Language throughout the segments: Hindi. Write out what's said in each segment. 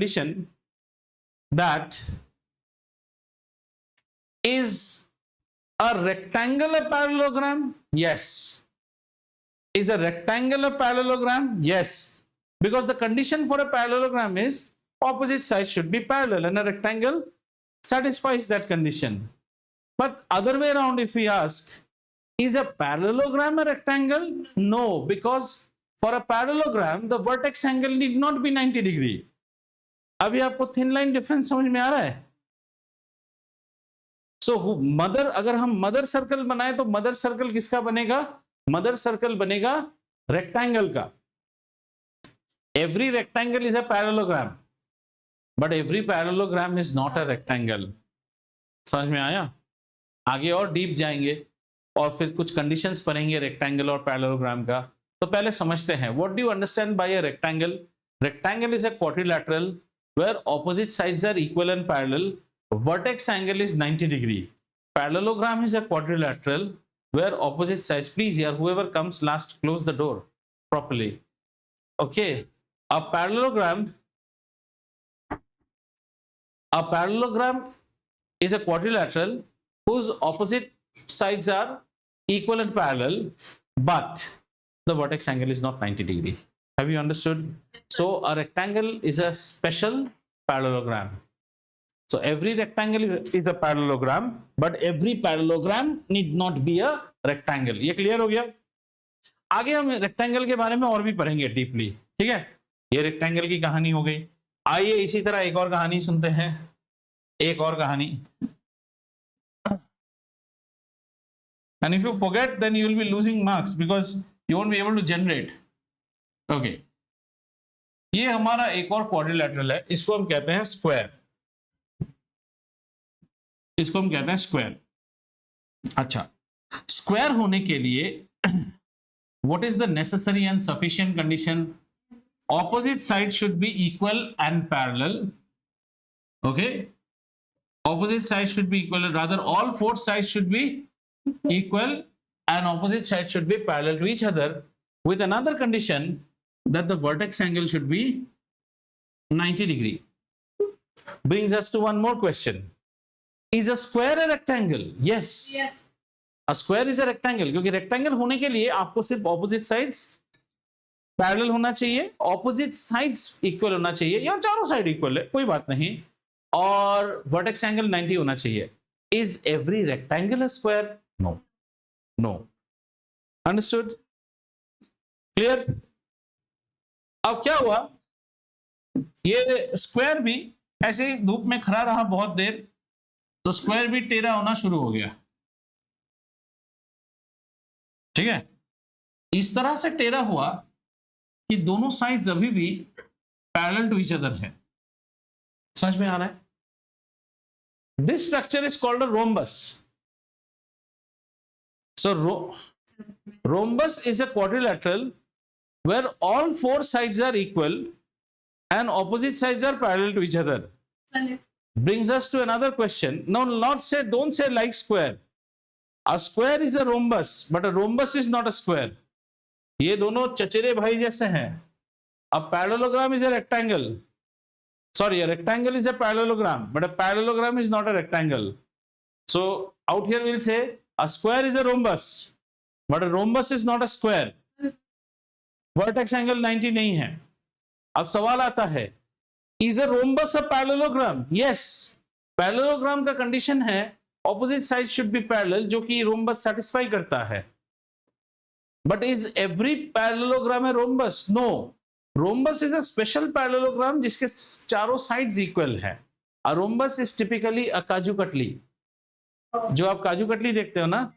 condition that is a rectangle a parallelogram? Yes. Is a rectangle a parallelogram? Yes. Because the condition for a parallelogram is opposite sides should be parallel, and a rectangle satisfies that condition. But other way around, if we ask, is a parallelogram a rectangle? No, because for a parallelogram the vertex angle need not be 90 degree. अभी आपको थिन लाइन डिफरेंस समझ में आ रहा है? सो मदर, अगर हम मदर सर्कल बनाए तो मदर सर्कल किसका बनेगा? मदर सर्कल बनेगा रेक्टेंगल का. Every rectangle is a parallelogram, but every parallelogram is not a rectangle. समझ में आया? आगे और डीप जाएंगे और फिर कुछ कंडीशंस पढ़ेंगे रेक्टेंगल और पैरेललोग्राम का. तो पहले समझते हैं, what do you understand by a rectangle? Rectangle is a quadrilateral where opposite sides are equal and parallel. Vertex angle is 90 degree. Parallelogram is a quadrilateral where opposite sides, please here whoever comes last close the door properly. Okay, a parallelogram is a quadrilateral whose opposite sides are equal and parallel, but the vertex angle is not 90 degree. Have you understood? So a rectangle is a special parallelogram. So every rectangle is a parallelogram, but every parallelogram need not be a rectangle. ये clear हो गया? आगे हम rectangle के बारे में और भी पढ़ेंगे deeply. ठीक है? ये rectangle की कहानी हो गई. आइए इसी तरह एक और कहानी सुनते हैं. एक और कहानी. And if you forget, then you will be losing marks because you won't be able to generate. Okay, ये हमारा एक और क्वाड्रिलैटरल है, इसको हम कहते हैं स्क्वायर. इसको हम कहते हैं स्क्वायर. अच्छा, स्क्वायर होने के लिए what is the necessary and sufficient condition? Opposite side should be equal and parallel. Okay, opposite side should be equal, rather all four side should be equal and opposite side should be parallel to each other with another condition that the vertex angle should be 90 degree. Brings us to one more question. Is a square a rectangle? Yes. Yes. A square is a rectangle. क्योंकि rectangle होने के लिए आपको सिर्फ opposite sides parallel होना चाहिए, opposite sides equal होना चाहिए, या चारों side equal है, कोई बात नहीं, और vertex angle 90 होना चाहिए. Is every rectangle a square? No. No. Understood? Clear? अब क्या हुआ, ये स्क्वायर भी ऐसे ही धूप में खड़ा रहा बहुत देर, तो स्क्वायर भी टेढ़ा होना शुरू हो गया. ठीक है, इस तरह से टेढ़ा हुआ कि दोनों साइड्स अभी भी पैरेलल टू ईच अदर है. समझ में आ रहा है? This structure is called a rhombus. So rhombus is a quadrilateral where all four sides are equal and opposite sides are parallel to each other. Brings us to another question. Now, don't say like square. A square is a rhombus, but a rhombus is not a square. ये दोनों चचेरे भाई जैसे हैं. A parallelogram is a rectangle. Sorry, a rectangle is a parallelogram, but a parallelogram is not a rectangle. So out here we'll say a square is a rhombus, but a rhombus is not a square. Vertex angle 90 नहीं है. अब सवाल आता है, is a rhombus a parallelogram? Yes, parallelogram का कंडीशन है opposite side should be parallel, जो कि रोम्बस सेटिस्फाई करता है. But is every parallelogram a rhombus? No. Rhombus is a special parallelogram जिसके चारों साइड्स इक्वल है. A rhombus is typically a kaju katli. जो आप काजू कतली देखते हो ना,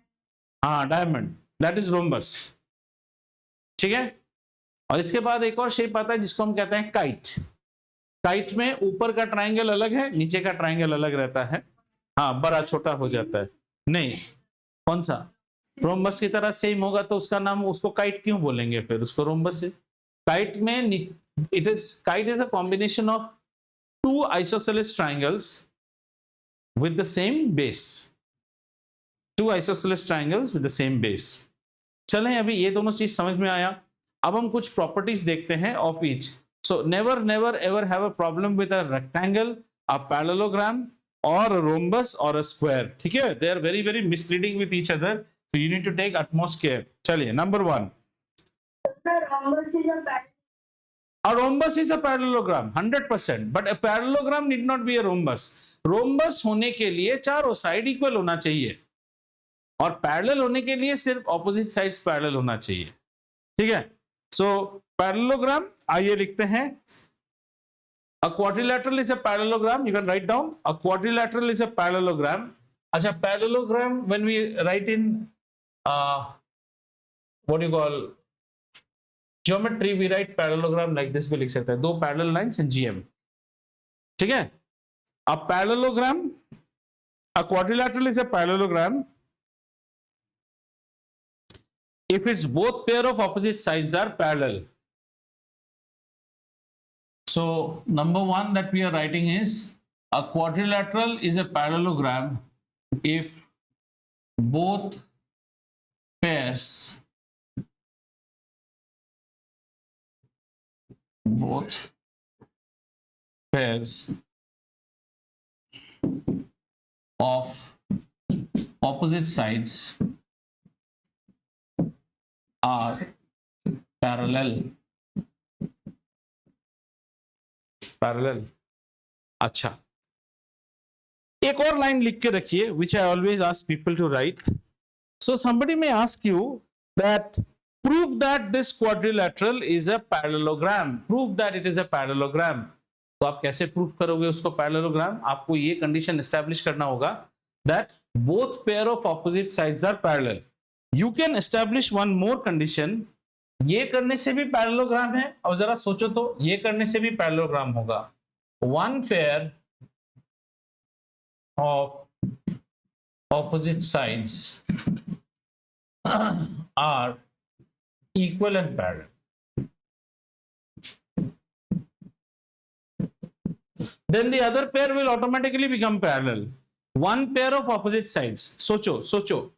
हाँ, डायमंड, दैट इज रोम्बस. ठीक है. और इसके बाद एक और शेप आता है जिसको हम कहते हैं काइट. काइट में ऊपर का ट्रायंगल अलग है, नीचे का ट्रायंगल अलग रहता है. हाँ, बड़ा छोटा हो जाता है. नहीं, कौन सा? रोम्बस की तरह सेम होगा तो उसका नाम, उसको काइट क्यों बोलेंगे फिर? उसको रोम्बस है. काइट में kite is a combination of two isosceles triangles with the same base. Two isosceles triangles with the same base. चलें, अभी ये दोनों चीज समझ में आया. अब हम कुछ प्रॉपर्टीज देखते हैं of each. So never ever have a problem with a rectangle, a parallelogram, or a rhombus or a square. ठीक है? They are very misleading with each other, so you need to take utmost care. चलिए, number 1. A rhombus is a parallelogram, 100%. But a parallelogram need not be a rhombus. Rhombus होने के लिए चारों साइड इक्वल होना चाहिए, और पैरेलल होने के लिए सिर्फ ऑपोजिट साइड्स पैरेलल होना चाहिए. ठीक है? सो पैरेललोग्राम आइए लिखते हैं. A quadrilateral is a parallelogram. You can write down a quadrilateral is a parallelogram. अच्छा, parallelogram when we write in what do you call geometry, we write parallelogram like this भी लिख सकते हैं, दो parallel lines in GM. ठीक है? A parallelogram, a quadrilateral is a parallelogram if its both pair of opposite sides are parallel. So number 1 that we are writing is a quadrilateral is a parallelogram if both pairs of opposite sides are parallel. अच्छा, एक और लाइन लिख के रखिए, which I always ask people to write. So somebody may ask you that prove that this quadrilateral is a parallelogram. Prove that it is a parallelogram. तो आप कैसे प्रूव करोगे उसको पैरेललोग्राम? आपको ये कंडीशन एस्टैब्लिश करना होगा that both pair of opposite sides are parallel. You can establish one more condition. ये करने से भी पैरेललोग्राम है, और जरा सोचो तो ये करने से भी पैरेललोग्राम होगा. One pair of opposite sides are equal and parallel. Then the other pair will automatically become parallel. One pair of opposite sides. सोचो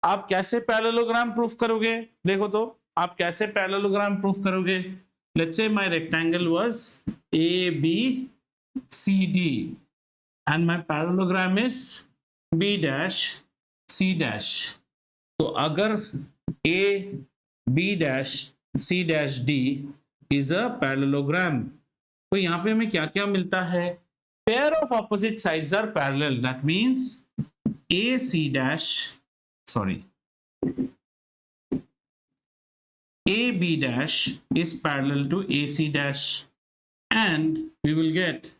आप कैसे पैरेललोग्राम प्रूफ करोगे? देखो तो आप कैसे पैरेललोग्राम प्रूफ करोगे? Let's say my rectangle was ABCD and my parallelogram is B dash C dash. तो अगर A B dash C dash D is a parallelogram, तो यहाँ पे हमें क्या क्या मिलता है? Pair of opposite sides are parallel. That means AC dash, sorry, AB dash is parallel to AC dash, and we will get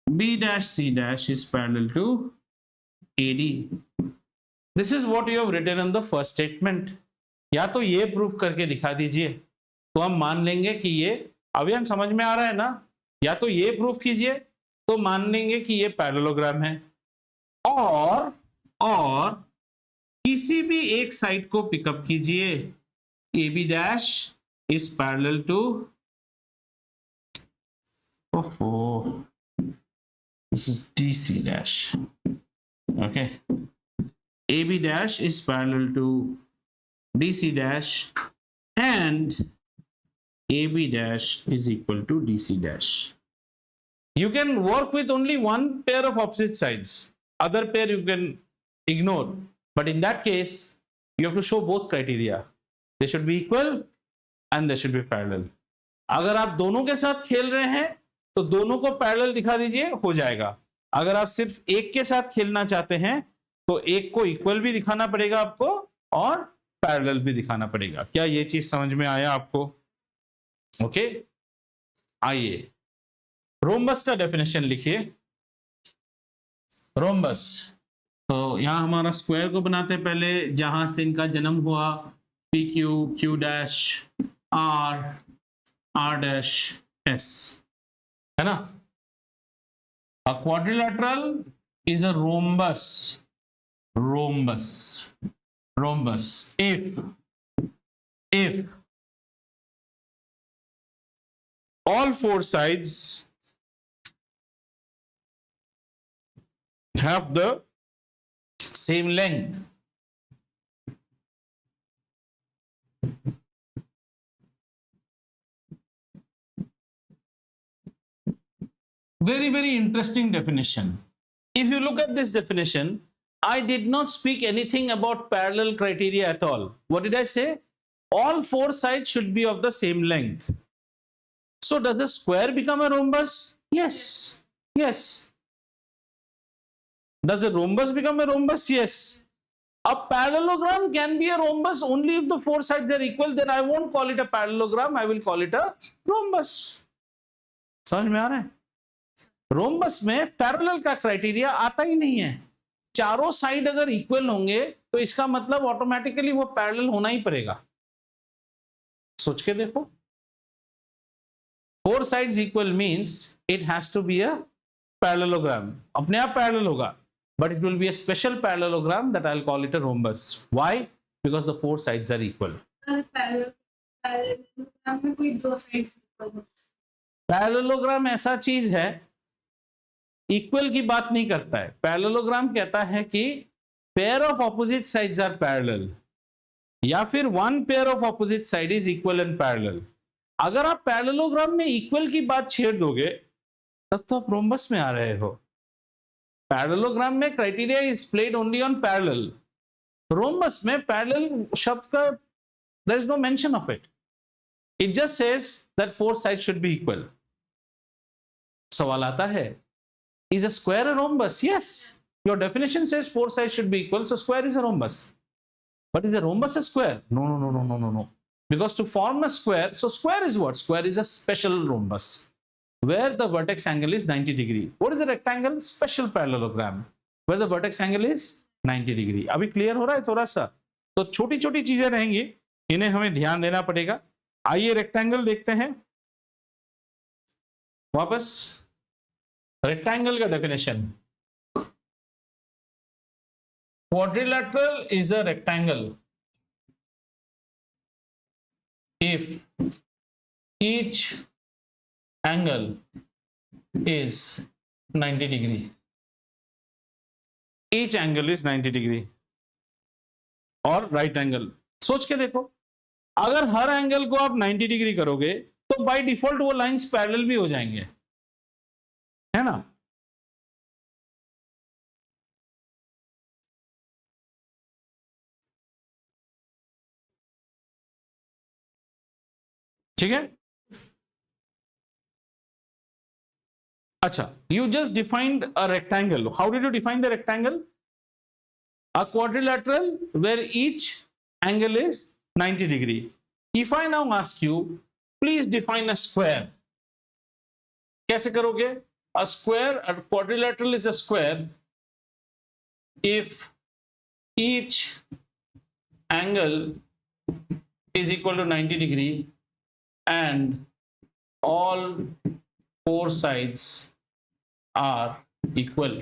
B dash C dash is parallel to AD. This is what you have written in the first statement. या तो ये प्रूफ करके दिखा दीजिए तो हम मान लेंगे कि ये अभियान समझ में आ रहा है ना, या तो ये प्रूफ कीजिए तो मान लेंगे कि ये पैरेललोग्राम है, और किसी भी एक साइड को पिकअप कीजिए. AB dash is parallel to this is DC dash. Okay, AB dash is parallel to DC dash, and AB dash is equal to DC dash. You can work with only one pair of opposite sides. Other pair you can ignore, but in that case you have to show both criteria. They should be equal and they should be parallel. अगर आप दोनों के साथ खेल रहे हैं तो दोनों को पैरेलल दिखा दीजिए, हो जाएगा. अगर आप सिर्फ एक के साथ खेलना चाहते हैं तो एक को इक्वल भी दिखाना पड़ेगा आपको और पैरेलल भी दिखाना पड़ेगा. क्या ये चीज समझ में आया आपको? ओके, आइए रोम्बस का डेफिनेशन लिखिए. रोम्बस, तो यहां हमारा स्क्वायर को बनाते हैं पहले, जहां से इनका जन्म हुआ, PQ, Q dash, R dash, S, है ना? A quadrilateral is a rhombus if all four sides have the same length. Very, very interesting definition. If you look at this definition, I did not speak anything about parallel criteria at all. What did I say? All four sides should be of the same length. So does a square become a rhombus? Yes. Yes. Does a rhombus become a rhombus? Yes. A parallelogram can be a rhombus only if the four sides are equal. Then I won't call it a parallelogram. I will call it a rhombus. समझ में आ रहा है? रोम्बस में पैरेलल का क्राइटेरिया आता ही नहीं है. चारों साइड अगर इक्वल होंगे तो इसका मतलब ऑटोमेटिकली वो पैरेलल होना ही पड़ेगा. सोच के देखो. Four sides equal means it has to be a parallelogram. अपने आप पैरेलल होगा, but it will be a special parallelogram that I'll call it a rhombus. Why? Because the four sides are equal. Parallelogram में कोई दो साइड्स इक्वल हो. पैरेललोग्राम ऐसा चीज है, इक्वल की बात नहीं करता है. पैरेललोग्राम कहता है कि pair of opposite sides are parallel, या फिर one pair of opposite side is equal and parallel. अगर आप पैरेललोग्राम में इक्वल की बात छेड़ दोगे तब तो आप रोम्बस में आ रहे हो. पैरेललोग्राम में criteria is played only on parallel. Rhombus में पैरेलल शब्द का there is no mention of it. It just says that four side should be equal. सवाल आता है, is a square a rhombus? Yes, your definition says four sides should be equal, so square is a rhombus. But is a rhombus a square? No. Because to form a square, so square is what? Square is a special rhombus where the vertex angle is 90 degree. What is a rectangle? Special parallelogram where the vertex angle is 90 degree. अभी क्लियर हो रहा है थोड़ा सा? तो छोटी छोटी चीजें रहेंगी, इन्हें हमें ध्यान देना पड़ेगा. आइए रेक्टेंगल देखते हैं वापस. रेक्टेंगल का definition, quadrilateral is a rectangle if each angle is 90 degree. Each angle is 90 degree. और राइट एंगल. सोच के देखो, अगर हर एंगल को आप 90 डिग्री करोगे तो बाय डिफॉल्ट वो लाइंस पैरेलल भी हो जाएंगे, है ना? ठीक है. अच्छा, you just defined a rectangle. How did you define the rectangle? A quadrilateral where each angle is 90 degree. If I now ask you, please define a square. कैसे करोगे? A square, a quadrilateral is a square if each angle is equal to 90 degree and all four sides are equal.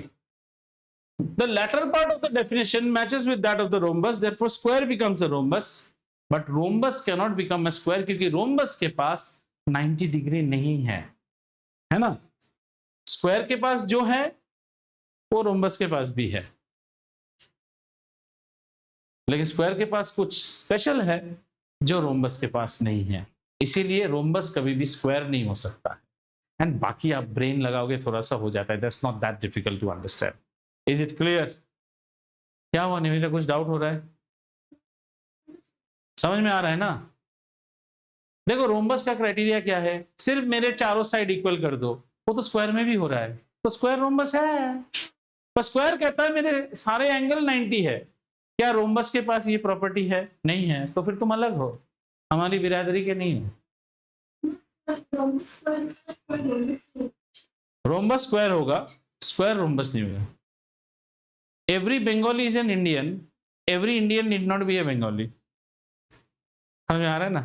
The latter part of the definition matches with that of the rhombus, therefore square becomes a rhombus. But rhombus cannot become a square क्योंकि rhombus के पास 90 डिग्री नहीं है, है ना? स्क्वायर के पास जो है वो रोम्बस के पास भी है, लेकिन स्क्वायर के पास कुछ स्पेशल है जो रोम्बस के पास नहीं है. इसीलिए रोम्बस कभी भी स्क्वायर नहीं हो सकता है. एंड बाकी आप ब्रेन लगाओगे थोड़ा सा हो जाता है. That's not that difficult to understand. Is it clear? क्या हुआ निवेदिता, कुछ डाउट हो रहा है? समझ में आ रहा है ना? देखो रोम्बस का क्राइटेरिया क्या है? सिर्फ मेरे चारों साइड इक्वल कर दो. वो तो स्क्वायर में भी हो रहा है, तो स्क्वायर रोम्बस है. पर स्क्वायर कहता है मेरे सारे एंगल 90 है. क्या रोम्बस के पास ये प्रॉपर्टी है? नहीं है. तो फिर तुम अलग हो, हमारी बिरादरी के नहीं हो. रोम्बस स्क्वायर होगा, स्क्वायर रोम्बस नहीं होगा. Every Bengali is an Indian, every Indian need not be a Bengali. समझ में आ रहा है ना?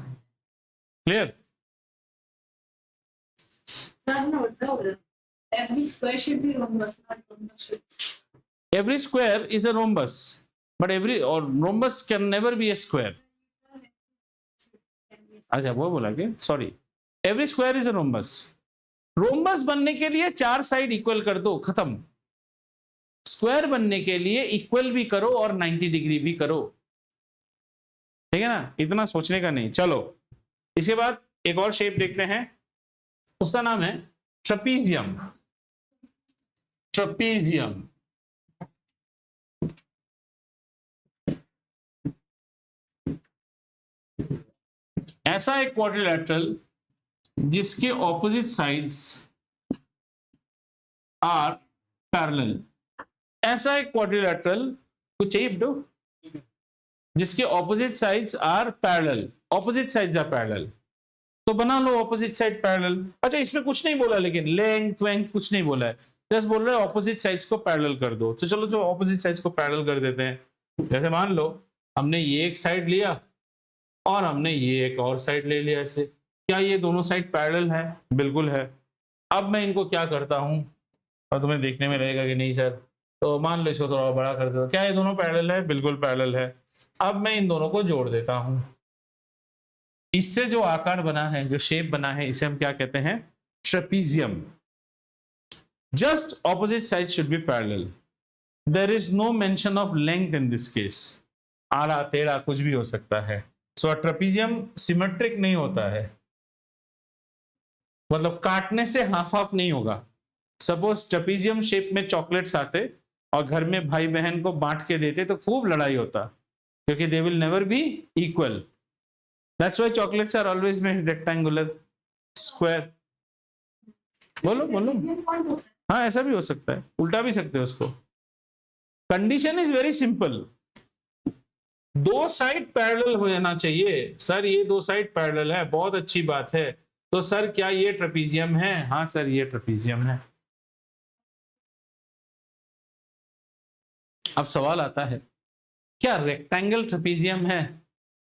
Clear? Every square should be rhombus, not rhombus. Every square is a rhombus, but every or rhombus can never be a square. अच्छा वो बोला कि sorry, every square is a rhombus. Rhombus बनने के लिए चार साइड इक्वल कर दो, खत्म. स्क्वायर बनने के लिए इक्वल भी करो और 90 डिग्री भी करो. ठीक है ना? इतना सोचने का नहीं. चलो इसके बाद एक और शेप देखते हैं, उसका नाम है ट्रेपीजियम. ट्रपीजियम, ऐसा एक क्वाड्रिलैटरल जिसके ऑपोजिट साइड्स आर पैरेलल, ऐसा एक क्वाड्रिलैटरल, कुछ चाहिए बेटो, जिसके opposite sides are parallel, opposite sides are parallel, तो बना लो ऑपोजिट साइड पैरेलल। अच्छा इसमें कुछ नहीं बोला, लेकिन लेंथ वेंथ कुछ नहीं बोला है, जस्ट बोल रहे हैं ऑपोजिट साइड्स को पैरेलल कर दो। तो चलो जो ऑपोजिट साइड्स को पैरेलल कर देते हैं, जैसे मान लो हमने ये एक साइड लिया और हमने ये एक और साइड ले लिया ऐसे, क्या ये दोनों साइड पैरेलल है? बिल्कुल है। अब मैं इनको क्या करता हूं, और तुम्हें देखने में रहेगा कि नहीं सर, तो मान लो इसको थोड़ा बड़ा कर दो, क्या ये दोनों पैरेलल है? बिल्कुल पैरेलल है। अब मैं इन दोनों को जोड़ देता हूं, इससे जो आकार बना है, जो शेप बना है, इसे हम क्या कहते हैं? Trapezium. Just opposite side should be parallel, there is no mention of length in this case, आड़ा टेढ़ा कुछ भी हो सकता है। सो ट्रेपीजियम सिमेट्रिक नहीं होता है, मतलब काटने से हाफ हाफ नहीं होगा। सपोज ट्रेपीजियम शेप में चॉकलेट्स आते और घर में भाई बहन को बांट के देते तो खूब लड़ाई होता, क्योंकि they will never be equal. That's why chocolates are always made rectangular, square. बोलो बोलो। हाँ ऐसा भी हो सकता है, उल्टा भी सकते हो उसको। कंडीशन इज वेरी सिंपल, दो साइड पैरेलल हो जाना चाहिए। सर ये दो साइड पैरेलल है, बहुत अच्छी बात है। तो सर क्या ये ट्रेपीजियम है? हाँ सर ये ट्रेपीजियम है। अब सवाल आता है, क्या रेक्टेंगल ट्रेपीजियम है?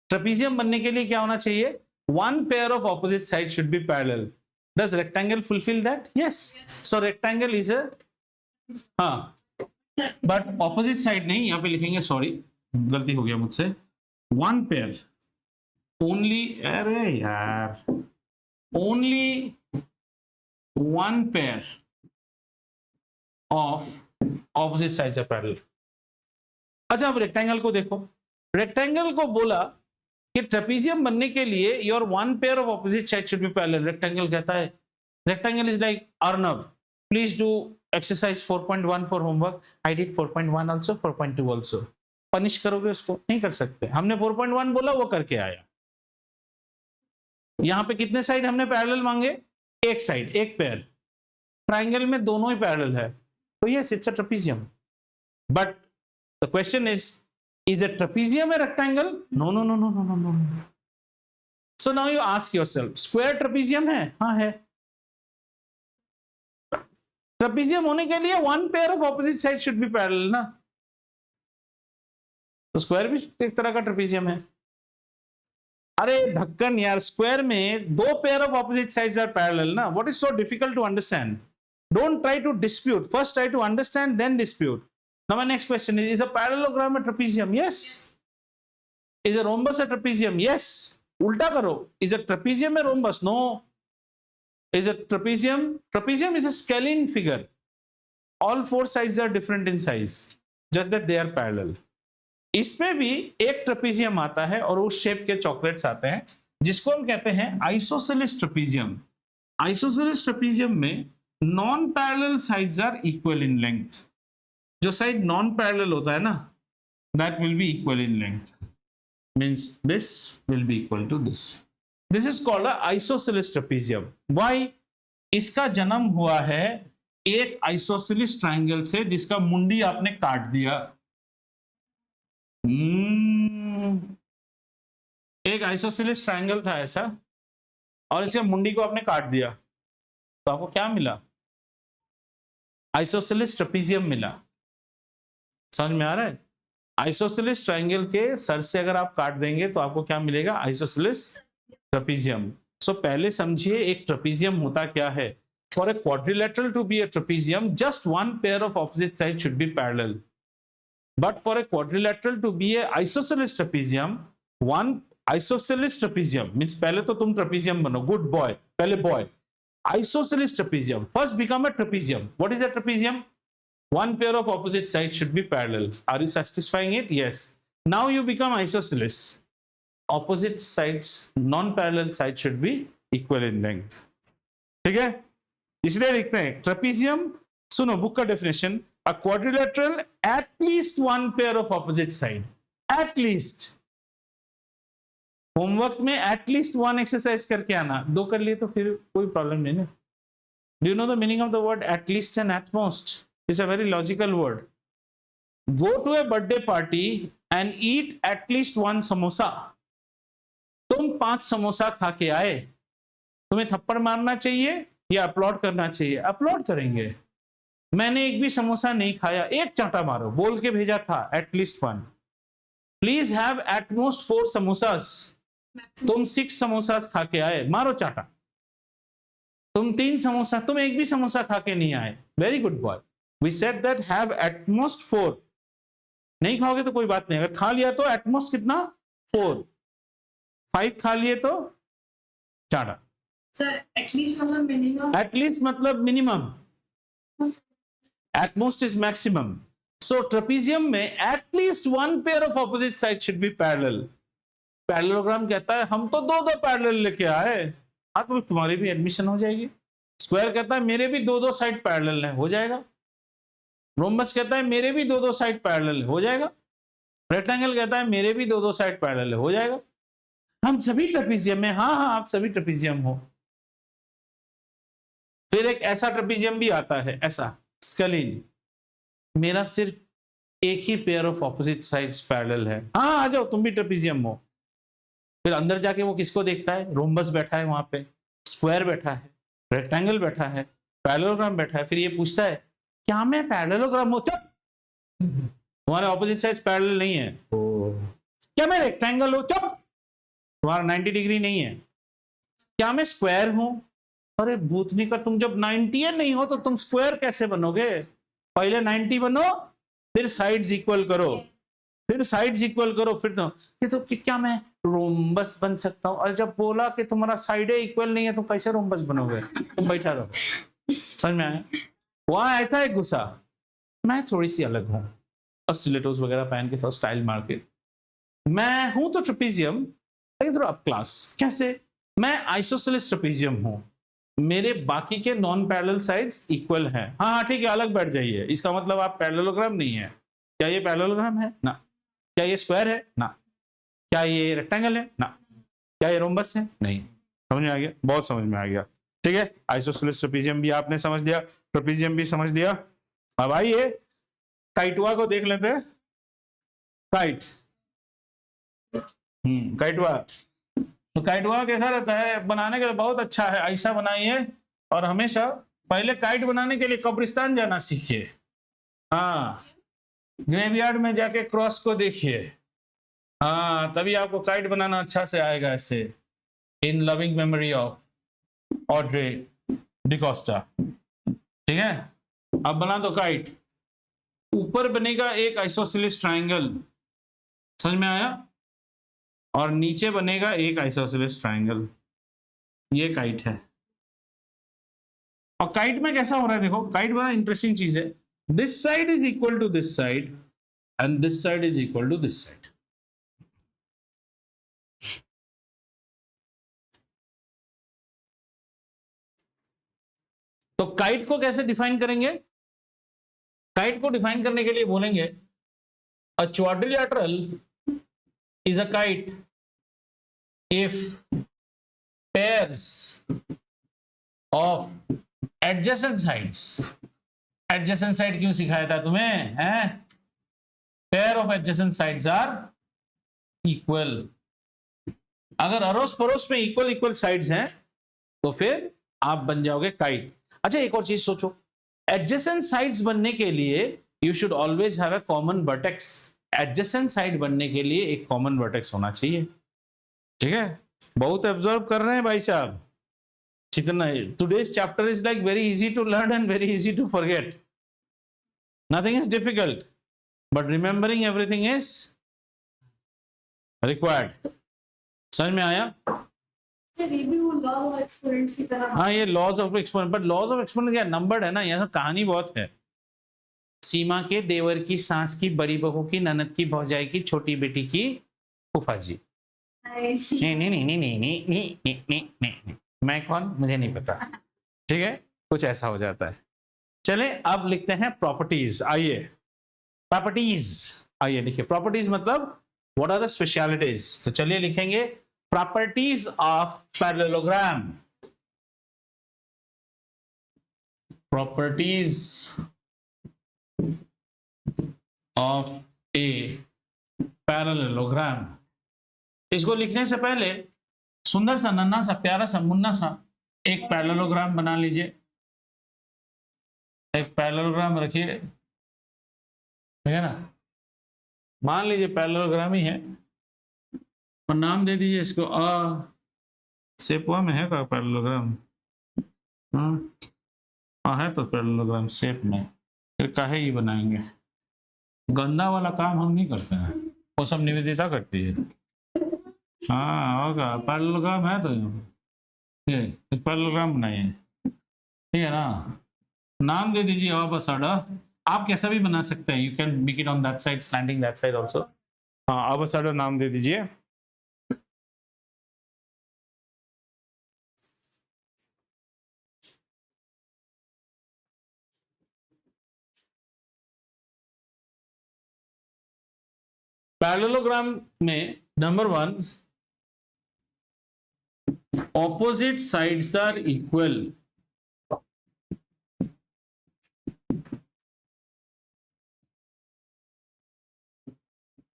ट्रेपीजियम बनने के लिए क्या होना चाहिए? One pair of opposite side should be parallel. Does rectangle fulfil that? Yes. So rectangle is a, हाँ, बट ऑपोजिट साइड नहीं, यहां पे लिखेंगे, सॉरी गलती हो गया मुझसे, वन पेयर ओनली, अरे यार, only one pair of opposite sides are parallel. अच्छा अब रेक्टेंगल को देखो, रेक्टेंगल को बोला कि ट्रेपीजियम बनने के लिए your one pair of opposite side should be parallel. Rectangle कहता है, rectangle is like Arnab, please do exercise 4.1 for homework. I did 4.1 also, 4.2 also. Punish करोगे उसको? नहीं कर सकते। हमने 4.1 बोला, वो करके आया। यहां पे कितने साइड हमने पैरेलल मांगे? एक साइड, एक पेयर। ट्राइंगल में दोनों ही पैरेलल है, तो yes it's a trapezium. But the question is a trapezium a rectangle? No, no, no, no, no, no, no. So now you ask yourself, square trapezium है? हाँ है। ट्रेपीजियम होने के लिए one pair of opposite side should be parallel ना, तो स्क्वायर भी एक तरह का ट्रेपीजियम है। अरे ढक्कन यार, स्क्वायर में दो pair of opposite sides are parallel ना। What is so difficult to understand? Don't try to dispute, first try to understand then dispute. Now my next question is a parallelogram a trapezium? Yes. Is a rhombus a trapezium? Yes. उल्टा करो, is a trapezium a rhombus? No. Is a trapezium? Trapezium is a scalene figure. All four sides are different in size, just that they are parallel. इसमें भी एक ट्रेपीजियम आता है और उस शेप के चॉकलेट्स आते हैं, जिसको हम कहते हैं आइसोसेलेस ट्रेपीजियम। आइसोसेलेस ट्रेपीजियम में non parallel sides are equal in length. जो साइड नॉन पैरेलल होता है ना, that will be equal in length, means this will be equal to this. This is called a isosceles trapezium. Why? इसका जन्म हुआ है एक आइसोसेलेस ट्रायंगल से, जिसका मुंडी आपने काट दिया। एक आइसोसेलेस ट्रायंगल था ऐसा, और इसके मुंडी को आपने काट दिया, तो आपको क्या मिला? आइसोसेलेस ट्रेपीजियम मिला। समझ में आ रहा है? आइसोसेलेस ट्रायंगल के सर से अगर आप काट देंगे तो आपको क्या मिलेगा? Isosceles trapezium. सो पहले समझिए एक ट्रेपीजियम होता क्या है। For a quadrilateral to be a trapezium, just one pair of opposite side should be parallel. But for a quadrilateral to be a isosceles trapezium, one isosceles trapezium means पहले तो तुम ट्रेपीजियम बनो, गुड बॉय, पहले boy. Isosceles trapezium first become a trapezium. What is a trapezium? One pair of opposite sides should be parallel. Are you satisfying it? Yes. Now you become isosceles. Opposite sides, non-parallel sides should be equal in length. ठीक है? इसलिए लिखते हैं ट्रेपीजियम सुनो बुक का definition, a quadrilateral eight least one pair of opposite side, at least. Homework में एट लीस्ट वन एक्सरसाइज करके आना, 2 कर लिए तो फिर कोई प्रॉब्लम नहीं ना। Do you know the meaning of the word at least and at most? It's a very logical word. Go to a birthday party and eat at least one samosa. तुम 5 समोसा खा के आए, तुम्हें थप्पड़ मारना चाहिए या अपलॉड करना चाहिए? अपलॉड करेंगे। मैंने एक भी समोसा नहीं खाया, एक चांटा मारो, बोल के भेजा था eight least one. Please have at most 4 samosas. तुम 6 समोसास खा के आए, मारो चाटा। तुम 3 समोसा, तुम एक भी समोसा खा के नहीं आए, very good boy. We said that have at most 4। नहीं खाओगे तो कोई बात नहीं, अगर खा लिया तो एट मोस्ट कितना? 4। 5 खा लिए तो चाटा। सर एटलीस्ट मतलब मिनिमम, एटलीस्ट मतलब minimum, at most is maximum. So trapezium में at least one pair of opposite sides should be parallel. Parallelogram कहता है हम तो 2-2 पैरेलल लेके आए, हाँ तो तुम्हारी भी एडमिशन हो जाएगी। स्क्वायर कहता है मेरे भी 2-2 साइड पैरेलल है, हो जाएगा। रोम्बस कहता है मेरे भी 2-2 साइड पैरेलल है, हो जाएगा। रेक्टेंगल कहता है मेरे भी 2-2 साइड पैरेलल है, हो जाएगा। हम सभी ट्रेपेजियम में, हाँ हाँ आप सभी ट्रेपेजियम हो। फिर एक ऐसा ट्रेपेजियम भी आता है, ऐसा स्केलिन, मेरा सिर्फ एक ही pair of opposite sides parallel है। हाँ आ जाओ, तुम भी ट्रेपेजियम हो। फिर अंदर जाके वो किसको देखता है? रोम्बस बैठा है वहां पे, स्क्वायर बैठा है, रेक्टेंगल बैठा है, पैरेललोग्राम बैठा है। फिर ये पूछता है क्या मैं पैरेललोग्राम हूं? तुम्हारे ऑपोजिट साइड्स पैरेलल नहीं है। क्या मैं रेक्टेंगल हूं? चुप, तुम्हारा 90 डिग्री नहीं है। क्या मैं स्क्वायर हूं? अरे भूतनी का, तुम जब 90 नहीं हो तो तुम स्क्वायर कैसे बनोगे? पहले 90 बनो, फिर साइड्स इक्वल करो, फिर साइड्स इक्वल करो, फिर तो क्या मैं रोम्बस बन सकता हूं? और जब बोला कि तुम्हारा साइड इक्वल नहीं है तो कैसे रोम्बस बनोगे? तुम बैठा रहो। समझ में आया? वहां ऐसा है गुस्सा, मैं थोड़ी सी अलग हूं, और स्टिलेटोस वगैरह पहन के थोड़ा स्टाइल मार के, मैं हूं तो ट्रेपेजियम लेकिन थोड़ा अप क्लास। कैसे? मैं आइसोसेलेस ट्रेपेजियम हूं, मेरे बाकी के नॉन पैरेलल साइड्स इक्वल हैं। हाँ हाँ ठीक है, अलग बैठ जाइए, इसका मतलब आप पैरेललोग्राम नहीं है। क्या ये पैरेललोग्राम है? ना। क्या ये स्क्वायर है? ना। क्या ये रेक्टेंगल है? ना। क्या ये रोम्बस है? नहीं। समझ में आ गया? बहुत समझ में आ गया। ठीक है, आइसोसेलेस ट्रेपेजियम भी आपने समझ लिया, ट्रेपेजियम भी समझ लिया। अब आइए काइटवा को देख लेते हैं। काइट, काइटवा, तो काइटवा कैसा रहता है? बनाने के लिए बहुत अच्छा है, ऐसा बनाइए। और हमेशा पहले काइट बनाने के लिए कब्रिस्तान जाना सीखिए। हाँ, ग्रेवयार्ड में जाके क्रॉस को देखिए, हाँ तभी आपको काइट बनाना अच्छा से आएगा। ऐसे इन loving memory of Audrey D'Costa. ठीक है, अब बना दो काइट। ऊपर बनेगा एक आइसोसेलेस ट्रायंगल, समझ में आया? और नीचे बनेगा एक आइसोसेलेस ट्रायंगल। ये काइट है। और काइट में कैसा हो रहा है देखो, काइट बड़ा इंटरेस्टिंग चीज है। This side is equal to this side and this side is equal to this side. तो काइट को कैसे डिफाइन करेंगे? काइट को डिफाइन करने के लिए बोलेंगे अ quadrilateral is a kite if pairs of adjacent sides, adjacent side क्यों सिखाया था तुम्हें? हैं? pair of adjacent sides are equal। अगर अड़ोस पड़ोस में इक्वल इक्वल साइड्स हैं तो फिर आप बन जाओगे काइट। अच्छा एक और चीज सोचो, adjacent sides बनने के लिए you should always have a common vertex। Adjacent side बनने के लिए एक कॉमन वर्टेक्स होना चाहिए। ठीक है, बहुत ऑब्जर्व कर रहे हैं भाई साहब। कितना today's chapter is like very easy to learn and very easy to forget. Nothing is difficult but remembering everything is required. समझ में आया? सर ये भी वो लॉ ऑफ एक्सपोनेंट्स की तरह। हाँ ये laws of exponent, but laws of exponent क्या नंबर्ड है ना, यहाँ कहानी बहुत है। सीमा के देवर की सास की बड़ी बहू की ननद की भौजाई की छोटी बेटी की फूफा जी। नहीं नहीं नहीं नहीं नहीं नहीं नहीं नहीं नहीं नहीं, मैं कौन मुझे नहीं पता। ठीक है, कुछ ऐसा हो जाता है। चले अब लिखते हैं प्रॉपर्टीज। आइए प्रॉपर्टीज, आइए लिखिए प्रॉपर्टीज मतलब व्हाट आर द स्पेशलिटीज। तो चलिए लिखेंगे properties of parallelogram. Properties of a parallelogram. इसको लिखने से पहले सुंदर सा नन्हा सा प्यारा सा मुन्ना सा एक पैरेललोग्राम बना लीजिए। एक पैरेललोग्राम रखिए, ठीक है ना, मान लीजिए पैरेललोग्राम ही है और नाम दे दीजिए इसको सेपुआ में है का पैरेललोग्राम? हाँ है तो पैरेललोग्राम शेप में, फिर काहे ही बनाएंगे? गंदा वाला काम हम नहीं करते हैं, वो सब निवेदिता करती है। हाँ होगा, पैरेललोग्राम है तो पैरेललोग्राम बनाइए, ठीक है ना। नाम दे दीजिए अबसडर। आप कैसा भी बना सकते हैं, you can make it on that side, standing that side also. हाँ अबसडर नाम दे दीजिए। पैरेललोग्राम में number 1, opposite sides are equal.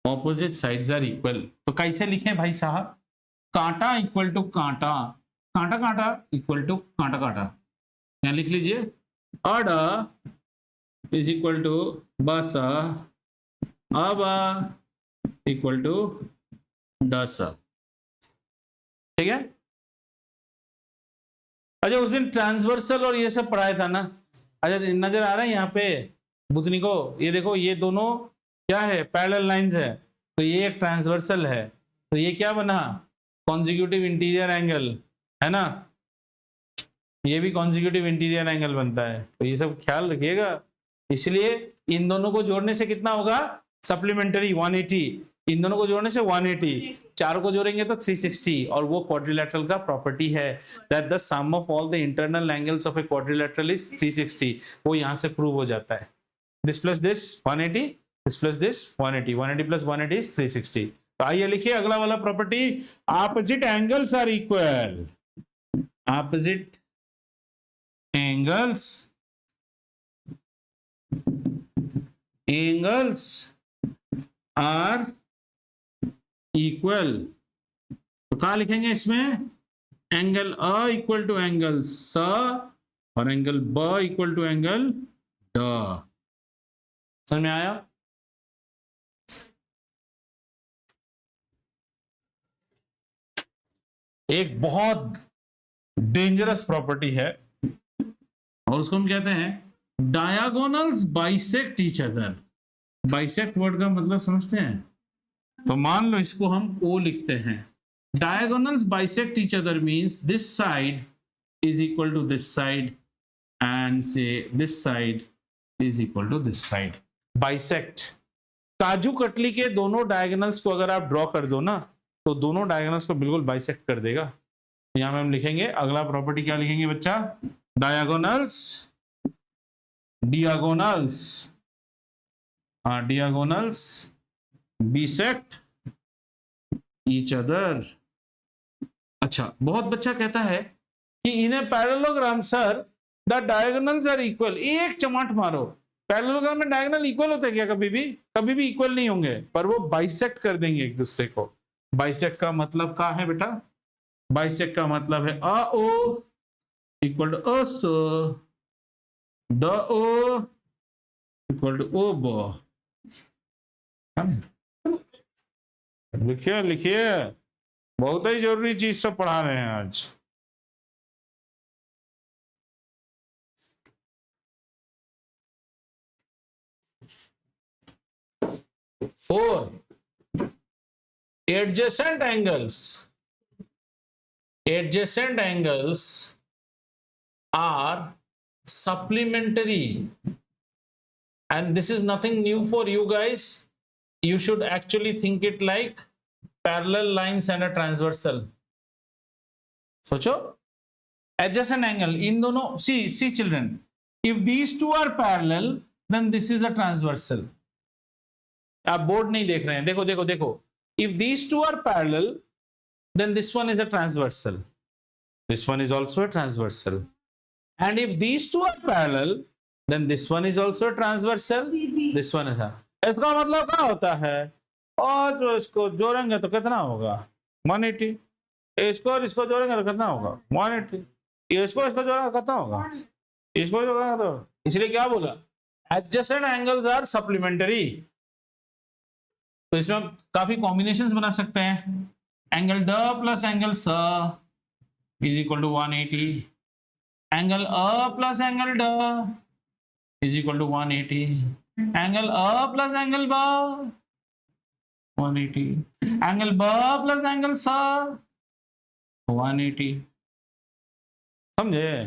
Opposite sides are equal तो कैसे लिखें भाई साहब? कांटा इक्वल टू कांटा, कांटा कांटा इक्वल टू कांटा कांटा। यहां लिख लीजिए अडा इज इक्वल टू बसा, अबा इक्वल टू दसा, ठीक है। अच्छा उस दिन ट्रांसवर्सल और ये सब पढ़ाया था ना। अच्छा नजर आ रहा है यहाँ पे बुतनी को? ये देखो ये दोनों क्या है, पैरेलल लाइंस है, तो ये एक ट्रांसवर्सल है, तो ये क्या बना? कॉन्जिक्यूटिव इंटीरियर एंगल, है ना। ये भी कॉन्जिक्यूटिव इंटीरियर एंगल बनता है, तो ये सब ख्याल रखिएगा। इसलिए इन दोनों को जोड़ने से कितना होगा? सप्लीमेंटरी 180, इन दोनों को जोड़ने से 180, चार को जोड़ेंगे तो 360। और वो क्वाड्रिलैटरल का प्रॉपर्टी है that the sum of all the internal angles of a quadrilateral is 360। वो यहां से प्रूव हो जाता है। This plus this 180, this plus this 180, 180 plus 180 is 360। तो आइए लिखिए अगला वाला property, opposite angles are equal. Opposite angles are equal. तो क्या लिखेंगे इसमें? Angle A equal to angle C और एंगल ब इक्वल टू एंगल ड। समझ में आया? एक बहुत डेंजरस प्रॉपर्टी है और उसको हम कहते हैं diagonals bisect each other. Bisect word का मतलब समझते हैं? तो मान लो इसको हम ओ लिखते हैं। Diagonals bisect each other means this side is equal to this side and say this side is equal to this side. Bisect, kaju katli के दोनों डायगोनल्स को अगर आप ड्रॉ कर दो ना तो दोनों डायगोनल्स को बिल्कुल बाइसेक्ट कर देगा। यहां में हम लिखेंगे अगला प्रॉपर्टी क्या लिखेंगे बच्चा? डायगोनल्स, डियागोनल्स, हाँ डियागोनल्स bisect each other। अच्छा बहुत बच्चा कहता है कि in a parallelogram sir the diagonals are equal. एक चमाट मारो, पैरेललोग्राम में डायगोनल इक्वल होते हैं क्या? कभी भी इक्वल नहीं होंगे, पर वो बाइसेक्ट कर देंगे एक दूसरे को। बाइसेक्ट का मतलब क्या है बेटा? बाइसेक्ट का मतलब है अ ओ इक्वल टू अ स, ड ओ इक्वल टू ओ ब। लिखिए लिखिए, बहुत ही जरूरी चीज सब पढ़ा रहे हैं आज। Four, adjacent angles are supplementary, and this is nothing new for you guys. You should actually think it like parallel lines and a transversal. सोचो एडजेसेंट एंगल इन दोनों, सी children, If these two are parallel, then this is a transversal. आप बोर्ड नहीं देख रहे हैं, देखो देखो देखो. If these two are parallel, then this one is a transversal. This one is also a transversal. And if these two are parallel, then this one is also a transversal. CB. This one is a. इसका मतलब क्या होता है? और जो इसको जोड़ेंगे तो कितना होगा? 180. इसको और इसको जोड़ेंगे तो कितना होगा? 180. इसको जोड़ेंगे तो कितना होगा? इसको जोड़ेंगे तो. इसलिए क्या बोला? Adjacent angles are supplementary. तो इसमें आप काफी कॉम्बिनेशंस बना सकते हैं. Angle D plus angle C is equal to 180. Angle A plus angle D is equal to 180. Angle A plus angle B 180. Angle ब प्लस एंगल स 180. समझे?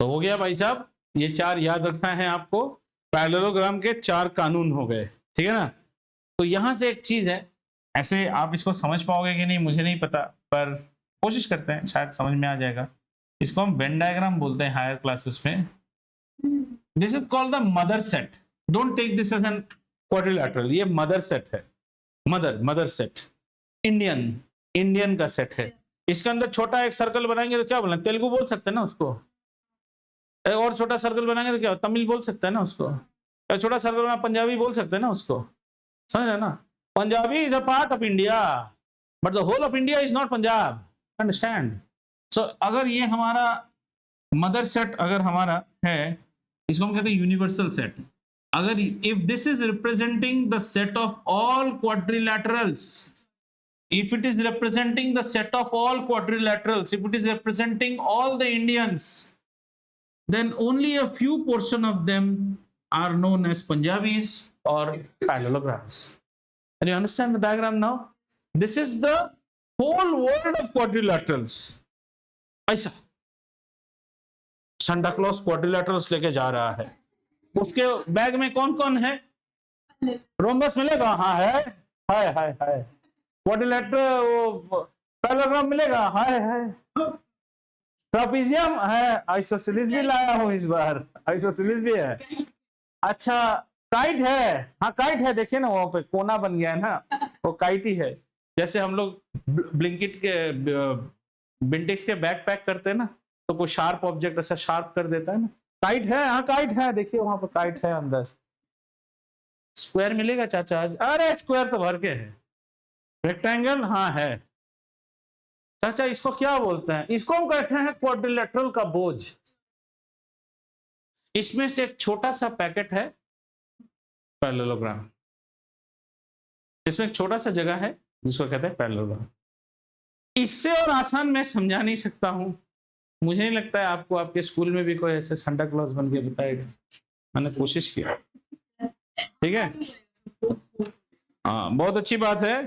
तो हो गया भाई साहब, ये 4 याद रखना है आपको. पैरेललोग्राम के 4 कानून हो गए, ठीक है ना. तो यहां से एक चीज है, ऐसे आप इसको समझ पाओगे कि नहीं मुझे नहीं पता, पर कोशिश करते हैं, शायद समझ में आ जाएगा. इसको हम वेन डायग्राम बोलते हैं हायर क्लासेस में. This is called the mother set. Don't take this as an quadrilateral. ये मदर सेट है. मदर सेट इंडियन का सेट है. इसके अंदर छोटा एक सर्कल बनाएंगे तो क्या बोलना, तेलुगु बोल सकते हैं ना उसको. और छोटा सर्कल बनाएंगे तो क्या, तमिल बोल सकते हैं ना उसको. छोटा सर्कल बना पंजाबी बोल सकते हैं ना उसको. समझ रहे ना? Punjabi is a part of India, but the whole of India is not Punjab. Understand? So अगर ये हमारा मदर सेट अगर हमारा है, इसको हम कहते हैं यूनिवर्सल सेट. अगर if this is representing the set of all quadrilaterals, if it is representing the set of all quadrilaterals, if it is representing all the Indians, then only a few portion of them are known as Punjabis or parallelograms. Can you understand the diagram now? This is the whole world of quadrilaterals. ऐसा Santa Claus quadrilaterals लेके जा रहा है. उसके बैग में कौन कौन है? रोम्बस मिलेगा? हाँ है. क्वाड्रिलैटरल वो पैरेललोग्राम मिलेगा? है. ट्रापेजियम है. आइसोसेलेस भी लाया हूं इस बार. आइसोसेलेस भी है. अच्छा काइट है. हाँ काइट है, देखिए ना वहां पे कोना बन गया है ना, वो काइट ही है. जैसे हम लोग ब्लिंकिट के बिंटेक्स के बैग पैक करते हैं ना, तो कोई शार्प ऑब्जेक्ट ऐसा शार्प कर देता है ना. काइट है. हाँ काइट है, देखिए वहां पर काइट है अंदर. स्क्वायर मिलेगा चाचा? अरे स्क्वायर तो भर के है. रेक्टेंगल हाँ है. चाचा इसको क्या बोलते हैं? इसको हम कहते हैं क्वाड्रिलैटरल का बोझ. इसमें से एक छोटा सा पैकेट है पैरेललोग्राम. इसमें एक छोटा सा जगह है जिसको कहते हैं पैरेललोग्राम. इससे और आसान मैं समझा नहीं सकता हूं. मुझे नहीं लगता है आपको आपके स्कूल में भी कोई ऐसे सांता क्लॉज बन के बताएगा. मैंने कोशिश किया. ठीक है, हाँ बहुत अच्छी बात है.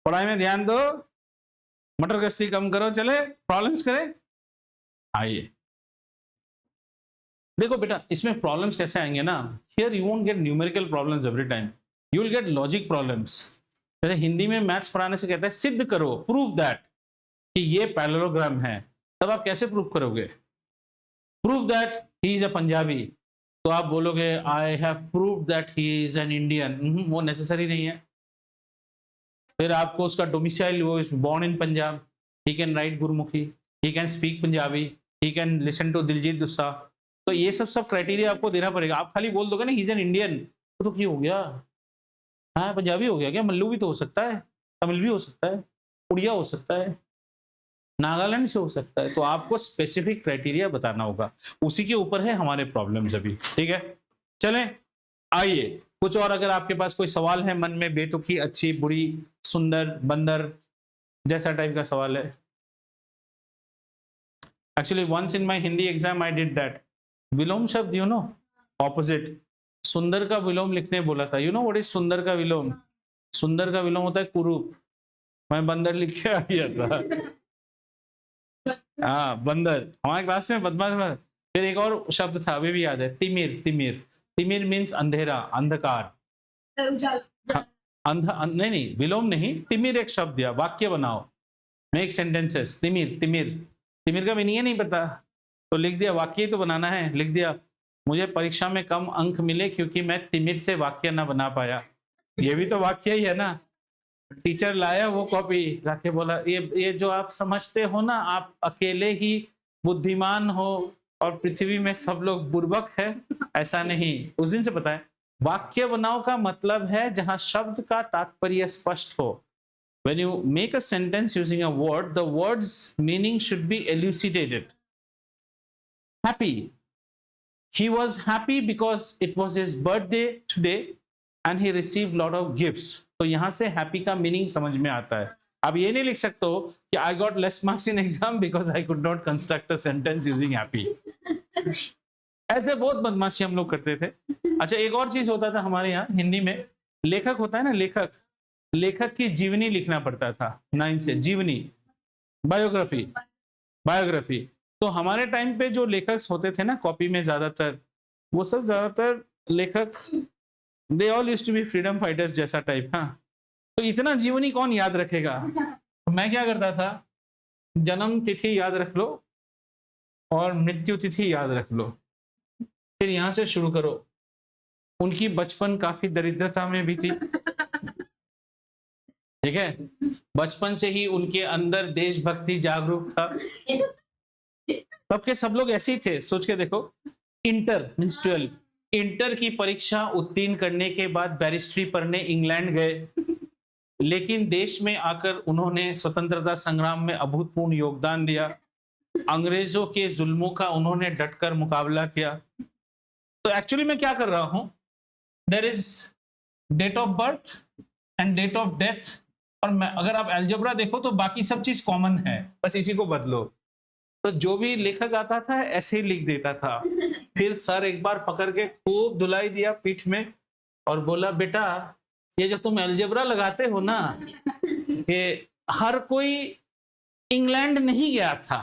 पढ़ाई में ध्यान दो, मटर गश्ती कम करो. चले प्रॉब्लम्स करें. आइए देखो बेटा, इसमें प्रॉब्लम्स कैसे आएंगे ना. Here you won't get numerical problems every time, you will get logic problems. जैसे हिंदी में मैथ्स पढ़ाने से कहता है सिद्ध करो, प्रूव दैट कि ये पैरेललोग्राम है. तब आप कैसे प्रूव करोगे? Prove that he is a Punjabi. तो आप बोलोगे I have proved that he is an Indian. वो नेसेसरी नहीं है. फिर आपको उसका डोमिसाइल, वो is born in Punjab, he can write Gurmukhi, he can speak Punjabi, he can listen to Diljit Dosanjh. तो ये सब क्राइटेरिया आपको देना पड़ेगा. आप खाली बोल दोगे ना ही इज एन इंडियन, तो क्या हो गया? हाँ पंजाबी हो गया क्या? मल्लू भी तो हो सकता है, तमिल भी हो सकता है, उड़िया हो सकता है, नागालैंड से हो सकता है. तो आपको स्पेसिफिक क्राइटेरिया बताना होगा. उसी के ऊपर है हमारे प्रॉब्लम्स अभी. ठीक है, चलें आइए कुछ और. अगर आपके पास कोई सवाल है मन में, बेतुकी, अच्छी, बुरी, सुंदर, बंदर जैसा टाइप का सवाल है. Actually once in my Hindi exam I did that. विलोम शब्द यू नो, ऑपोजिट. सुंदर का विलोम लिखने बोला था. यू नो व्हाट इज सुंदर का विलोम? सुंदर का विलोम होता है कुरूप. मैं बंदर लिख के आ गया था. हाँ बंदर, हमारे क्लास में बदमाश। फिर एक और शब्द था, अभी भी याद है, तिमिर। तिमिर, तिमिर मीन्स अंधेरा, अंधकार। उजाला। नहीं नहीं, विलोम नहीं, तिमिर एक शब्द दिया, वाक्य बनाओ, मेक सेंटेंसेस। तिमिर, तिमिर, तिमिर का मीनिंग नहीं पता तो लिख दिया, वाक्य ही तो बनाना है, लिख दिया मुझे परीक्षा में कम अंक मिले क्योंकि मैं तिमिर से वाक्य ना बना पाया। ये भी तो वाक्य ही है ना। टीचर लाया वो कॉपी, जाके बोला ये जो आप समझते हो ना, आप अकेले ही बुद्धिमान हो और पृथ्वी में सब लोग बुर्बक है, ऐसा नहीं। उस दिन से पता है वाक्य बनाओ का मतलब है जहां शब्द का तात्पर्य स्पष्ट हो। When you make a sentence using a word, the word's meaning should be elucidated. Happy. He was happy because it was his birthday today and he received lot of gifts. तो यहां से happy का meaning समझ में आता है। अब ये नहीं लिख सकते हो कि I got less marks in exam because I could not construct a sentence using happy. ऐसे बहुत बदमाशी हम लोग करते थे। अच्छा, एक और चीज होता था हमारे यहाँ हिंदी में, लेखक होता है ना, लेखक, लेखक की जीवनी लिखना पड़ता था 9 से, जीवनी, बायोग्राफी, बायोग्राफी। तो हमारे टाइम पे जो लेखक होते थे ना कॉपी में, ज्यादातर वो सब ज्यादातर लेखक they all used to be freedom fighters जैसा टाइप। हाँ, तो इतना जीवनी कौन याद रखेगा। तो मैं क्या करता था, जन्म तिथि याद रख लो और मृत्यु तिथि याद रख लो, फिर यहां से शुरू करो। उनकी बचपन काफी दरिद्रता में भी थी, ठीक है, बचपन से ही उनके अंदर देशभक्ति जागरूक था। तब के सब लोग ऐसे ही थे, सोच के देखो। इंटर मींस 12, इंटर की परीक्षा उत्तीर्ण करने के बाद बैरिस्ट्री पढ़ने इंग्लैंड गए, लेकिन देश में आकर उन्होंने स्वतंत्रता संग्राम में अभूतपूर्व योगदान दिया। अंग्रेजों के जुल्मों का उन्होंने डटकर मुकाबला किया। तो एक्चुअली मैं क्या कर रहा हूं, there is date of birth and date of death, और मैं अगर आप अलजेब्रा देखो तो बाकी सब चीज कॉमन है, बस इसी को बदलो। तो जो भी लेखक आता था ऐसे ही लिख देता था। फिर सर एक बार पकड़ के खूब धुलाई दिया पीठ में और बोला, बेटा ये जो तुम अलजेब्रा लगाते हो ना, ये हर कोई इंग्लैंड नहीं गया था,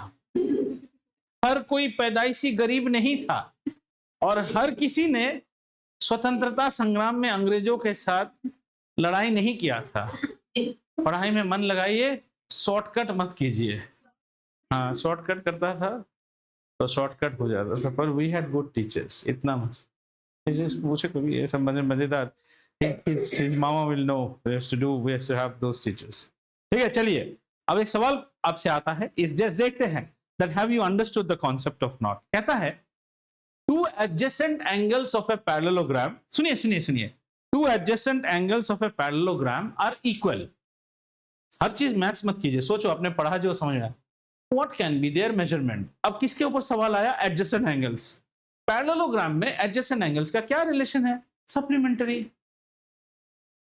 हर कोई पैदाइशी गरीब नहीं था, और हर किसी ने स्वतंत्रता संग्राम में अंग्रेजों के साथ लड़ाई नहीं किया था। पढ़ाई में मन लगाइए, शॉर्टकट मत कीजिए। हाँ, शॉर्टकट करता था तो शॉर्टकट हो जाता था, पर वी हैड गुड टीचर्स, इतना मस्त। पूछे कभी ये सब मजेदार, मामा will no we have to do, we have to have those teachers. ठीक है, चलिए अब एक सवाल आपसे आता है, इस जैसे देखते हैं that have you understood the concept of not. कहता है two adjacent angles of a parallelogram, सुनिए सुनिए सुनिए, two adjacent angles of a parallelogram are equal. हर चीज मैथ्स मत कीजिए, सोचो आपने पढ़ा जो समझ में आया। What can be their measurement? अब किसके ऊपर सवाल आया, एडजेसेंट एंगल्स। पैरेललोग्राम में एडजेसेंट एंगल्स का क्या रिलेशन है, सप्लीमेंट्री,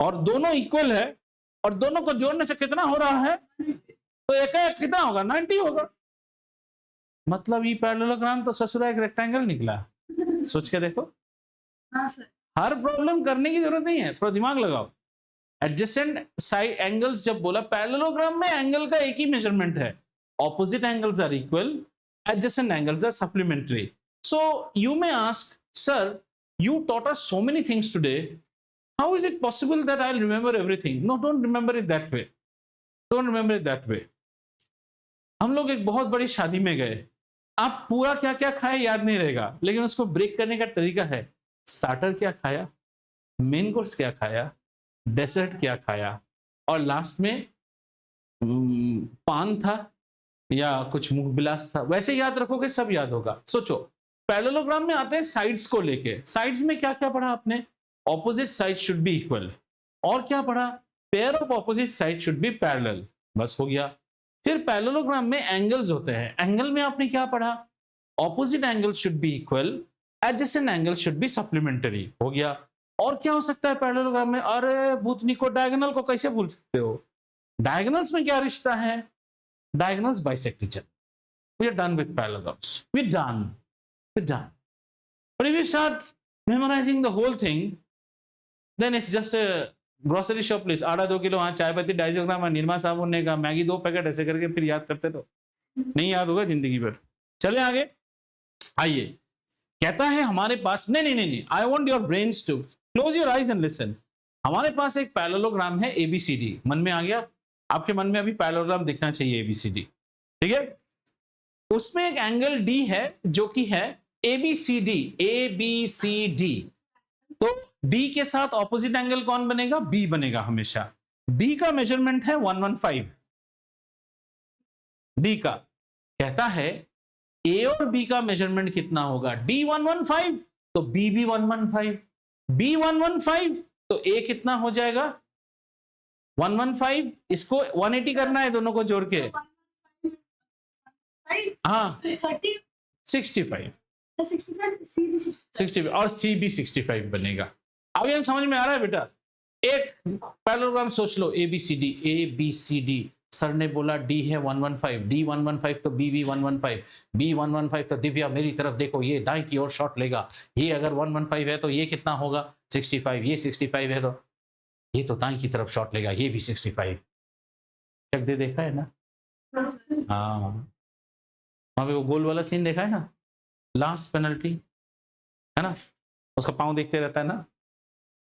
और दोनों इक्वल है, और दोनों को जोड़ने से कितना हो रहा है, तो एक कितना होगा, 90 होगा। मतलब ये पैरेललोग्राम तो ससुरा एक रेक्टेंगल निकला। सोच के देखो। हाँ सर। हर प्रॉब्लम करने की जरूरत नहीं है, थोड़ा दिमाग लगाओ। एडजेसेंट साइड एंगल्स जब बोला, पैरेललोग्राम में एंगल का एक ही मेजरमेंट है, opposite angles are equal, adjacent angles are supplementary. So you may ask, sir, you taught us so many things today, how is it possible that I'll remember everything? No, don't remember it that way, don't remember it that way. हम लोग एक बहुत बड़ी शादी में गए, आप पूरा क्या क्या खाए याद नहीं रहेगा, लेकिन उसको ब्रेक करने का तरीका है, स्टार्टर क्या खाया, मेन कोर्स क्या खाया, डेजर्ट क्या खाया, और लास्ट में पान था या कुछ मुंह बिलास था, वैसे याद रखोगे सब याद होगा। सोचो, पैरेललोग्राम में आते हैं साइड्स को लेके, साइड्स में क्या क्या पढ़ा आपने, opposite side should be equal, और क्या पढ़ा, pair of opposite side should be parallel, बस हो गया। फिर पैरेललोग्राम में एंगल्स होते हैं, एंगल में आपने क्या पढ़ा, opposite angle should be equal, adjacent angle should be supplementary, हो गया। और क्या हो सकता है पैरेललोग्राम में, अरे भूतनी को, डायगोनल को कैसे भूल सकते हो, डायगोनल्स में क्या रिश्ता है, diagonals bisect each other. We are done with parallelograms. We're done. But if you start memorizing the whole thing, then it's just a grocery shop list. आटा 2 किलो, हाँ चाय पत्ती, डायग्राम, निरमा साबुन ने का, मैगी 2 पैकेट, ऐसे करके फिर याद करते रहो। नहीं याद होगा जिंदगी भर। चले आगे, आइए। कहता है हमारे पास, नहीं, I want your brains to close your eyes and listen. हमारे पास एक पैरेललोग्राम है ABCD, मन में आ गया? आपके मन में अभी पैरेललोग्राम दिखना चाहिए ABCD, ठीक है? उसमें एक एंगल D है जो कि है ABCD। तो D के साथ ऑपोजिट एंगल कौन बनेगा? B बनेगा हमेशा। D का मेजरमेंट है 115। D का कहता है A और B का मेजरमेंट कितना होगा? D 115 तो B भी 115, B 115 तो A कितना हो जाएगा? 115। इसको 180 करना है दोनों को जोड़ के। हाँ 65 और C भी 65 बनेगा। अब ये समझ में आ रहा है बेटा? एक पैरेललोग्राम सोच लो, ABCD। सर ने बोला D है 115, D 115 तो B भी 115, B 115 तो दिव्या मेरी तरफ देखो, ये दाएं की ओर शॉट लेगा। ये अगर 115 है तो ये कितना होगा? 65। ये 65 है तो ये तो दाएं की तरफ शॉट लेगा, ये भी 65। चक दे देखा है ना? हाँ, वहां पे वो गोल वाला सीन देखा है ना, लास्ट पेनल्टी है ना, उसका पाँव देखते रहता है ना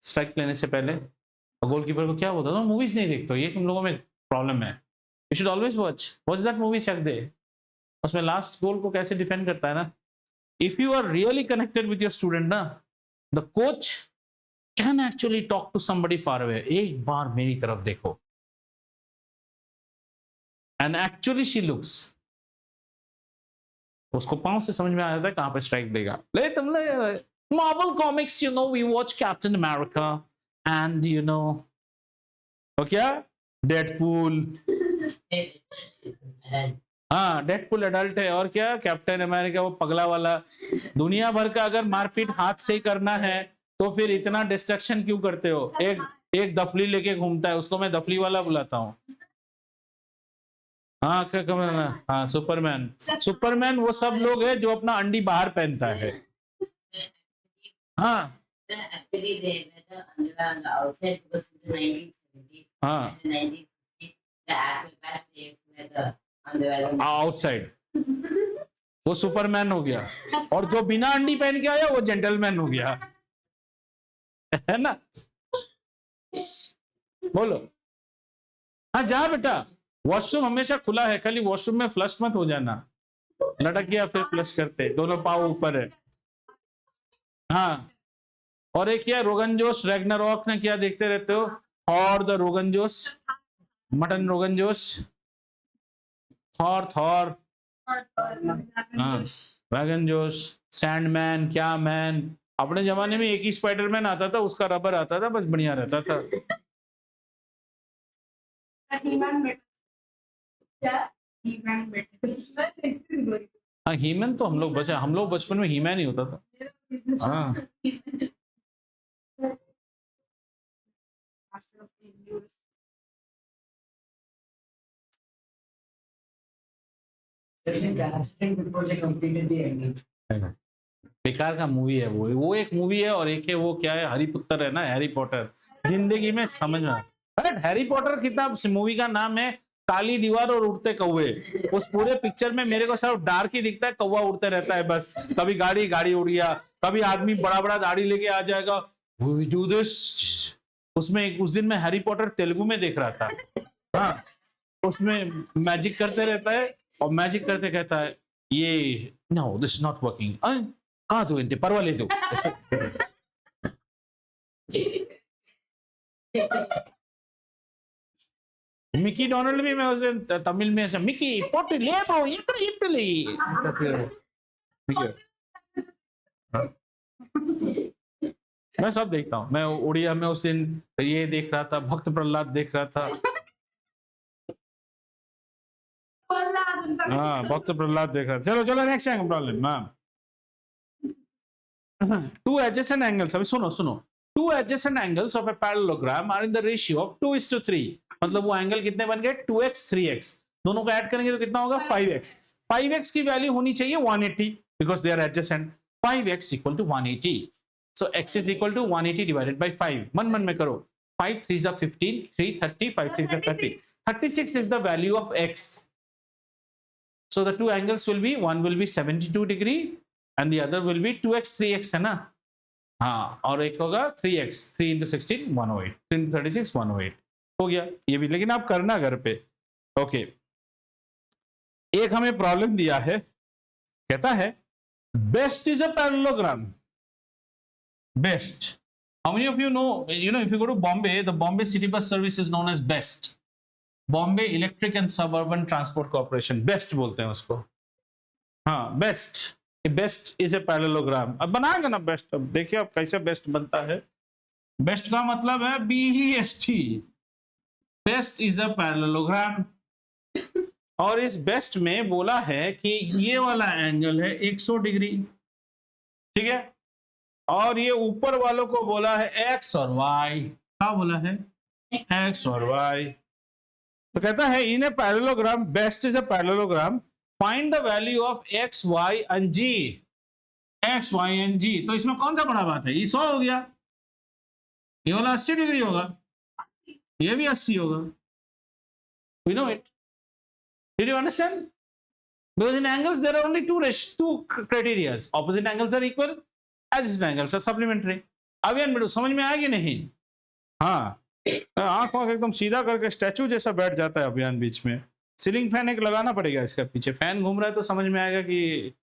स्ट्राइक लेने से पहले, और गोलकीपर को क्या बोलता है? मूवीज नहीं देखते हो, ये तुम लोगों में प्रॉब्लम है। You should always watch that movie, Chak De. उसमें लास्ट गोल को कैसे डिफेंड करता है ना। If you are really connected with your student ना, the coach can actually talk to somebody far away. एक बार मेरी तरफ देखो, एंड एक्चुअली शी लुक्स, उसको पांव से समझ में आ जाता है कहां पे स्ट्राइक देगा। ले तुम लोग Marvel Comics, you know, we watch Captain America and you know, तो क्या डेडपूल, हाँ डेडपूल एडल्ट है, और क्या कैप्टन अमेरिका वो पगला वाला। दुनिया भर का अगर मारपीट हाथ से ही करना है तो फिर इतना डिस्ट्रक्शन क्यों करते हो? एक दफली लेके घूमता है, उसको मैं दफली वाला बुलाता हूँ। हाँ हाँ सुपरमैन वो सब लोग है जो अपना अंडी बाहर पहनता है। हाँ आउटसाइड वो सुपरमैन हो गया, और जो बिना अंडी पहन के आया वो जेंटलमैन हो गया, है ना? बोलो। हाँ जा बेटा, वॉशरूम हमेशा खुला है, खाली वॉशरूम में फ्लश मत हो जाना। लटक गया फिर फ्लश करते, दोनों पाँव ऊपर है। हाँ, और एक क्या रोगन जोश, रैग्नारॉक ने क्या देखते रहते हो? और the rogan josh, mutton rogan josh, Thor, हाँ वैगन जोश, सैंडमैन, क्या मैन। अपने जमाने में एक ही स्पाइडरमैन आता था, उसका रबर आता था, बस बढ़िया रहता था। हाँ हीमैन तो हम लोग बचपन में हीमैन ही होता था। हाँ बेकार का मूवी है वो एक मूवी है, और एक है वो क्या है, हरिपुत्र है ना, हैरी पॉटर। जिंदगी में समझ में, बट हैरी पॉटर कितना मूवी का नाम है, काली दीवार और उड़ते कौवे। उस पूरे पिक्चर में मेरे को सिर्फ डार्क ही दिखता है, कौवा उड़ते रहता है बस। कभी गाड़ी उड़ गया, कभी आदमी बड़ा दाढ़ी लेके आ जाएगा, we do this। उसमें उस दिन मैं हैरी पॉटर तेलुगु में देख रहा था। हाँ, उसमें मैजिक करते रहता है, और मैजिक करते कहता है ये no this is not working, कहाँ तो इनते परवाले तो मिकी डोनाल्ड भी, मैं उसे तमिल में ऐसा मिकी पोटी ले ब्रो इटली। मैं सब देखता हूँ। मैं उड़िया में उस दिन ये देख रहा था, भक्त प्रहलाद देख रहा था। हाँ भक्त प्रहलाद देख रहा था। चलो नेक्स्ट प्रॉब्लम। हाँ, two adjacent angles, अभी सुनो, two adjacent angles of a parallelogram are in the ratio of 2:3। मतलब वो एंगल कितने बन गए? 2x 3x, दोनों को ऐड करेंगे तो कितना होगा? 5x। 5x की वैल्यू होनी चाहिए 180 because they are adjacent। 5x equal to 180, so x is equal to 180 divided by 5। मन में करो, 5 3s are 15, 3 30, 5 6 are 30, 36 is the value of x। So the two angles will be, one will be 72 degree and the other will be 2x 3x है ना, हाँ, और एक होगा 3x 3 into 16 108 3 into 36 108 हो गया ये भी, लेकिन आप करना घर पे। ओके, एक हमें प्रॉब्लम दिया है, कहता है best is a parallelogram. Best, how many of you know if you go to Bombay, the Bombay city bus service is known as BEST, Bombay Electric and Suburban Transport Corporation, best बोलते हैं उसको। हाँ, best, best is a parallelogram. अब बनाएंगे ना बेस्ट, अब देखिए अब कैसे बेस्ट बनता है। बेस्ट का मतलब है BEST, best is a parallelogram. और इस बेस्ट में बोला है कि ये वाला एंगल है 100 डिग्री, ठीक है, और ये ऊपर वालों को बोला है x और y, क्या बोला है x और y। तो कहता है in a parallelogram, best is a parallelogram, find the value of x, y and g, x, y and g। तो इसमें कौन सा बड़ा बात है, ये 100 हो गया, ये वाला 80 डिग्री होगा, ये भी 80 होगा। We know it. Did you understand? Because in angles there are only two criteria. Opposite angles are equal, adjacent angles are supplementary. अभियान बेटू समझ में आएगी नहीं? हाँ, आंख एकदम सीधा करके स्टैचू जैसा बैठ जाता है अभियान बीच में। सीलिंग फैन एक लगाना पड़ेगा इसका पीछे, फैन घूम रहा है तो समझ में आएगा कि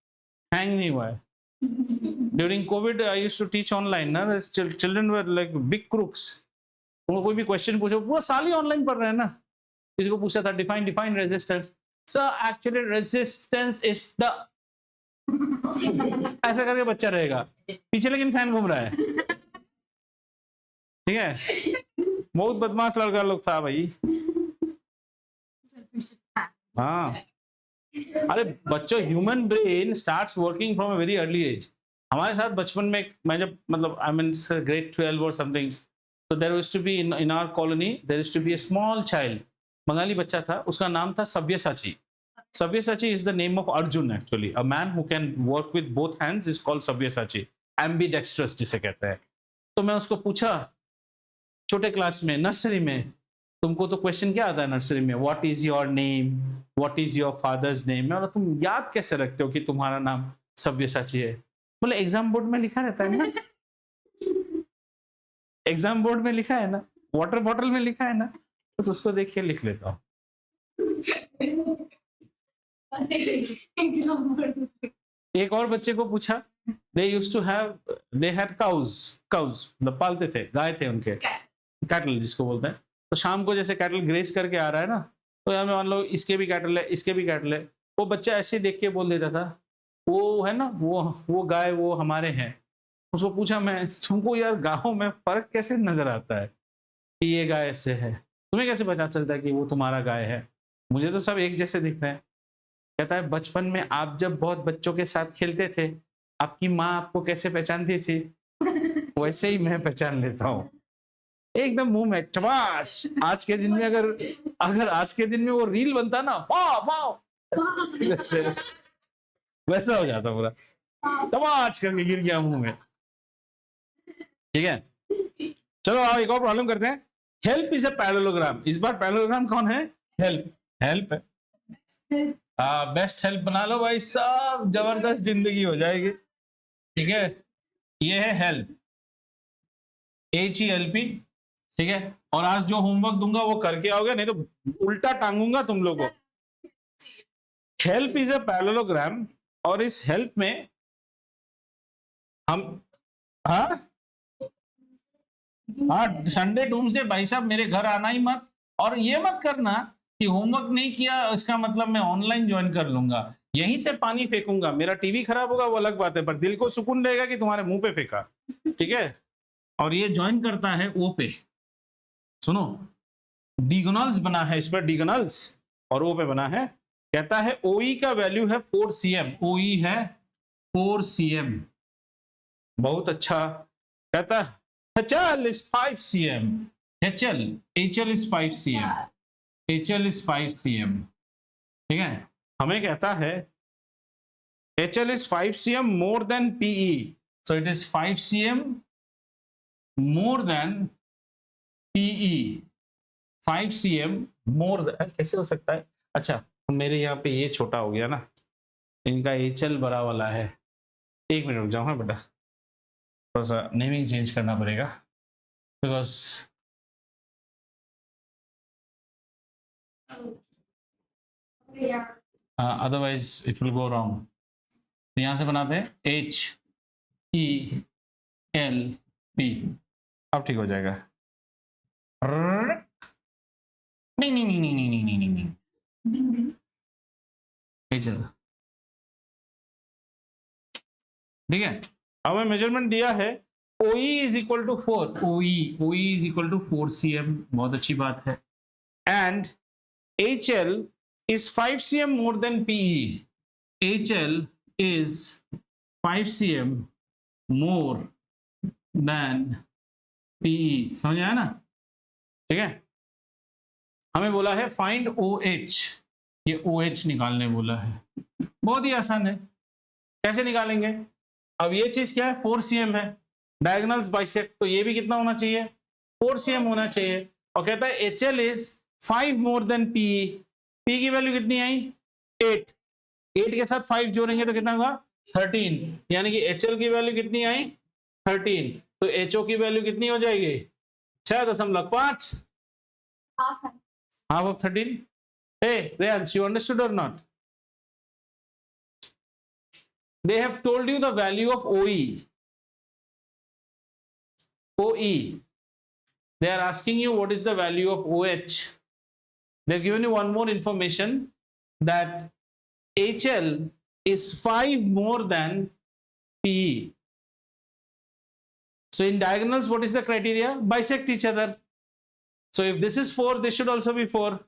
हैंग नहीं हुआ है। During COVID I used to teach online ना, children were like big crooks। उनको कोई भी क्वेश्चन पूछो, पूरा साल ही ऑनलाइन पढ़ रहे हैं ना, किसी को पूछा था define resistance, sir actually resistance is the, ऐसा करके बच्चा रहेगा पीछे, लेकिन फैन घूम रहा है, ठीक है। बहुत बदमाश लड़का लोग था भाई। हाँ, अरे बच्चों, human brain starts working from a very early age. हमारे साथ बचपन में मैं जब मतलब आई मीन ग्रेड 12 और something, so there used to be in our colony there used to be a small child, Bengali बच्चा था, उसका नाम था सव्यसाची। सव्यसाची is the name of Arjun actually, a man who can work with both hands is called Savyasachi, ambidextrous जिसे कहते हैं। तो मैं उसको पूछा छोटे क्लास में, नर्सरी में, तुमको तो क्वेश्चन क्या आता है नर्सरी में, what is your name, what is your father's name. मैं बोला तुम याद कैसे रखते हो कि तुम्हारा नाम सव्यसाची है? बोले एग्जाम बोर्ड में लिखा रहता है ना, एग्जाम बोर्ड में लिखा है ना, वाटर बॉटल में लिखा है ना, बस उसको देख के लिख लेता हूँ। एक और बच्चे को पूछा, they used to have, they had cows, मतलब पालते थे, गाय थे उनके, कैटल जिसको बोलते हैं। तो शाम को जैसे कैटल ग्रेस करके आ रहा है ना, तो यहाँ में मान लो इसके भी कैटल है, इसके भी कैटल है, वो बच्चा ऐसे देख के बोल देता था, वो है ना, वो गाय वो हमारे हैं। उसको पूछा मैं, तुमको यार गाँव में फर्क कैसे नजर आता है कि ये गाय ऐसे है, तुम्हें कैसे पता चलता है कि वो तुम्हारा गाय है? मुझे तो सब एक जैसे दिख रहे हैं। कहता है बचपन में आप जब बहुत बच्चों के साथ खेलते थे, आपकी माँ आपको कैसे पहचानती थी, वैसे ही मैं पहचान लेता हूँ, एकदम मुंह में टमाश। आज के दिन में अगर आज के दिन में वो रील बनता ना, वाह वाह, वैसा हो जाता पूरा, टमाश करके गिर गया मुंह में। ठीक है, चलो आओ एक और प्रॉब्लम करते हैं। Help is a parallelogram. इस बार पैरेललोग्राम कौन है? हेल्प है। बेस्ट हेल्प बना लो भाई, सब जबरदस्त जिंदगी हो जाएगी। ठीक है, ये है हेल्प, HELP। ठीक है, और आज जो होमवर्क दूंगा वो करके आओगे, नहीं तो उल्टा टांगूंगा तुम लोगों को। हेल्प इज अ पैरेललोग्राम, और इस हेल्प में हम हाँ संडे डूम्सडे भाई साहब मेरे घर आना ही मत, और ये मत करना कि होमवर्क नहीं किया इसका मतलब मैं ऑनलाइन ज्वाइन कर लूंगा, यहीं से पानी फेंकूंगा। मेरा टीवी खराब होगा वो अलग बात है, पर दिल को सुकून रहेगा कि तुम्हारे मुंह पे फेंका। ठीक है, और ये ज्वाइन करता है ओ पे। सुनो, डिगोनल्स बना है इस पर, डिगोनल्स, और ओ पे बना है। कहता है OE का वैल्यू है 4 cm, OE है 4 cm, बहुत अच्छा। कहता है HL is 5 cm, HL is 5 cm, HL is 5 cm। ठीक है, हमें कहता है HL is 5 cm more than PE, so it is 5 cm more than PE, 5 cm more than, कैसे हो सकता है? अच्छा, मेरे यहाँ पे ये छोटा हो गया ना, इनका HL बड़ा वाला है। एक मिनट रुक जाओ, हाँ बेटा, थोड़ा सा नेमिंग चेंज करना पड़ेगा, because Yeah. Otherwise it will go wrong. तो यहाँ से बनाते हैं HELP, अब ठीक हो जाएगा। नहीं नहीं नहीं नहीं नहीं नहीं नहीं नहीं, HL, ठीक है। हमें मेजरमेंट दिया है OE is equal to 4, OE is equal to 4 cm, बहुत अच्छी बात है। And HL is 5 cm more than PE. HL is 5 cm more than PE. समझ आया ना? ठीक है। हमें बोला है फाइंड OH, ये OH निकालने बोला है। बहुत ही आसान है, कैसे निकालेंगे? अब ये चीज क्या है, 4 cm है, डायगोनल्स बाइसेक्ट, तो ये भी कितना होना चाहिए, 4 cm होना चाहिए। और कहता है HL is 5 more than PE. P की वैल्यू कितनी आई, 8, 8 के साथ 5 जोड़ेंगे तो कितना होगा, 13, यानी कि HL की वैल्यू कितनी आई, 13। तो HO की वैल्यू कितनी हो जाएगी, 6.5, half of 13। Hey Reyans, you understood or not? They have told you the value of OE. They are asking you what is the value of OH. They've given you one more information that HL is 5 more than PE. So in diagonals, what is the criteria? Bisect each other. So if this is 4, this should also be 4.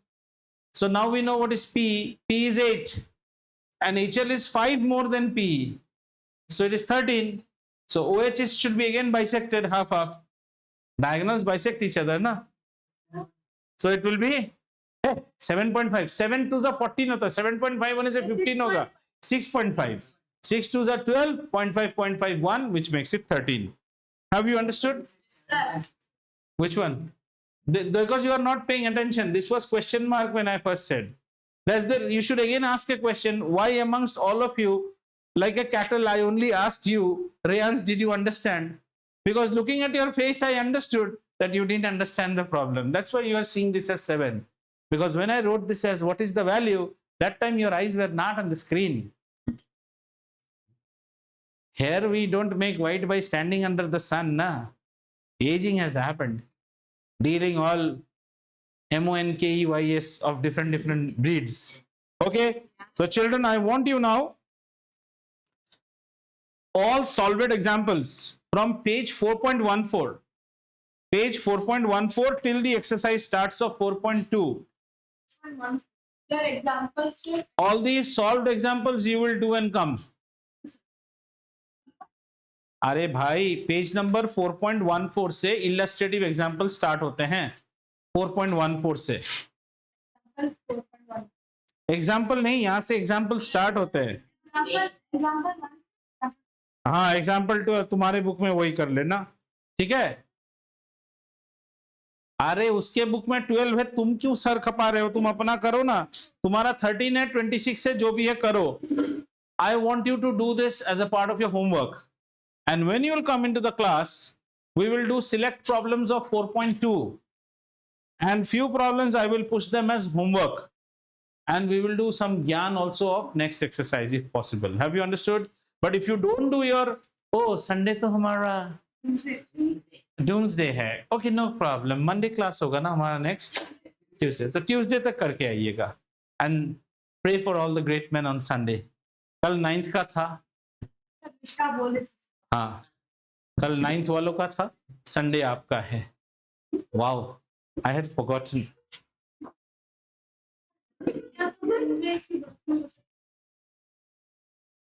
So now we know what is P. P is 8 and HL is 5 more than PE. So it is 13. So OH should be again bisected half. Diagonals bisect each other, na? So it will be 7.5, 7 2s are 14 होता है, 7.5 होने से 15 होगा, 6.5, 6 2s are 12, 0.5, which makes it 13. Have you understood? Yes. Which one? Because you are not paying attention. This was question mark when I first said. You should again ask a question. Why amongst all of you, like a cattle, I only asked you, Reyans, did you understand? Because looking at your face, I understood that you didn't understand the problem. That's why you are seeing this as 7. Because when I wrote this as what is the value, that time your eyes were not on the screen. Here we don't make white by standing under the sun, na? Aging has happened. Dealing all MONKEYS of different breeds. Okay, so children, I want you now all solved examples from page 4.14. Page 4.14 till the exercise starts of 4.2. Your examples. All these solved examples you will do and come. अरे भाई, पेज नंबर 4.14 से इलस्ट्रेटिव एग्जाम्पल स्टार्ट होते हैं, 4.14 से। एग्जाम्पल नहीं, यहां से एग्जाम्पल स्टार्ट होते हैं। हाँ, एग्जाम्पल 2 तुम्हारे बुक में वही कर लेना, ठीक है। अरे उसके बुक में 12 है, तुम क्यों सर खपा रहे हो, तुम अपना करो ना। तुम्हारा 13 है, 26 है, जो भी है करो। I want you to do this as a part of your homework. And when you will come into the class, we will do select problems of 4.2. And few problems I will push them as homework. And we will do some gyan also of next exercise if possible. Have you understood? But if you don't do your, oh, Sunday to hamara Doomsday hai. Okay, no problem. Monday class hoga na hamara next Tuesday. So Tuesday tak karke aiyega. And pray for all the great men on Sunday. Kal 9th ka tha. हाँ, कल 9th वालों का था, संडे आपका है। Wow, I had forgotten.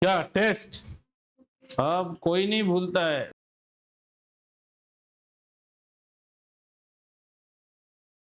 क्या टेस्ट? सब कोई नहीं भूलता है।